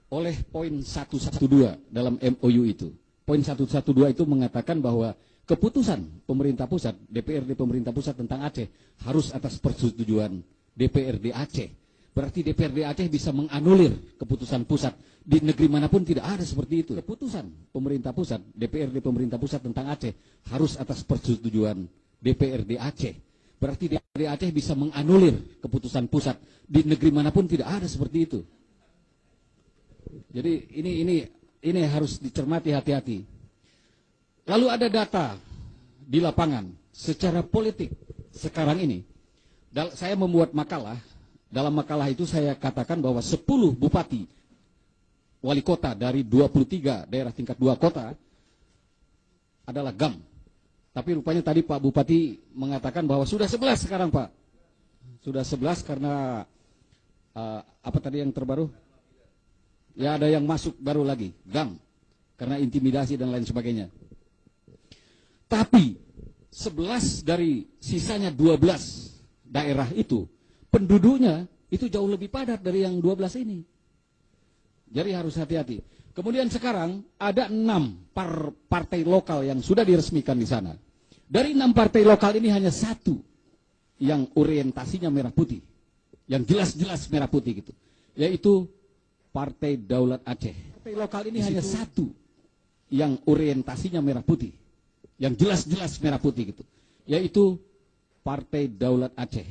oleh poin 112 dalam MOU itu. Poin 112 itu mengatakan bahwa keputusan pemerintah pusat, DPRD pemerintah pusat tentang Aceh harus atas persetujuan DPRD Aceh. Berarti DPRD Aceh bisa menganulir keputusan pusat. Di negeri manapun tidak ada seperti itu. Keputusan pemerintah pusat, DPRD pemerintah pusat tentang Aceh harus atas persetujuan DPRD Aceh. Berarti DPRD Aceh bisa menganulir keputusan pusat. Di negeri manapun tidak ada seperti itu. Jadi ini harus dicermati hati-hati. Lalu ada data di lapangan secara politik sekarang ini. Saya membuat makalah. Dalam makalah itu saya katakan bahwa 10 bupati wali kota dari 23 daerah tingkat 2 kota adalah GAM. Tapi rupanya tadi Pak Bupati mengatakan bahwa sudah 11 sekarang Pak. Sudah 11 karena apa tadi yang terbaru? Ya ada yang masuk baru lagi, GAM. Karena intimidasi dan lain sebagainya. Tapi 11 dari sisanya 12 daerah itu, penduduknya itu jauh lebih padat dari yang 12 ini. Jadi harus hati-hati. Kemudian sekarang ada 6 partai lokal yang sudah diresmikan di sana. Dari 6 partai lokal ini hanya 1 yang orientasinya merah putih. Yang jelas-jelas merah putih gitu. Yaitu Partai Daulat Aceh. Partai lokal ini hanya 1 yang orientasinya merah putih. Yang jelas-jelas merah putih gitu. Yaitu Partai Daulat Aceh.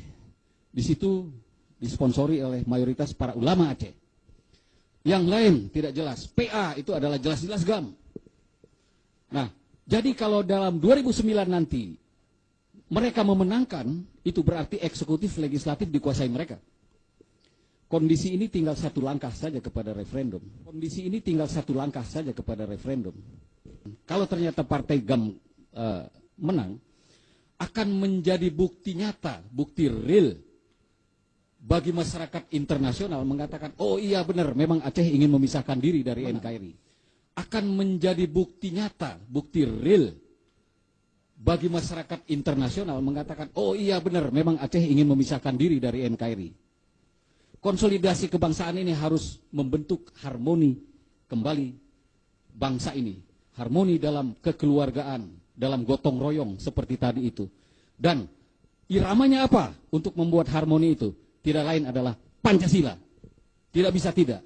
Di situ disponsori oleh mayoritas para ulama Aceh. Yang lain tidak jelas. PA itu adalah jelas-jelas GAM. Nah, jadi kalau dalam 2009 nanti mereka memenangkan, itu berarti eksekutif legislatif dikuasai mereka. Kondisi ini tinggal 1 langkah saja kepada referendum. Kondisi ini tinggal 1 langkah saja kepada referendum. Kalau ternyata Partai GAM menang, akan menjadi bukti nyata, bukti real bagi masyarakat internasional mengatakan, oh iya benar, memang Aceh ingin memisahkan diri dari NKRI. Akan menjadi bukti nyata, bukti real bagi masyarakat internasional mengatakan, oh iya benar, memang Aceh ingin memisahkan diri dari NKRI. Konsolidasi kebangsaan ini harus membentuk harmoni kembali bangsa ini. Harmoni dalam kekeluargaan, dalam gotong royong seperti tadi itu. Dan iramanya apa untuk membuat harmoni itu? Tidak lain adalah Pancasila. Tidak bisa tidak.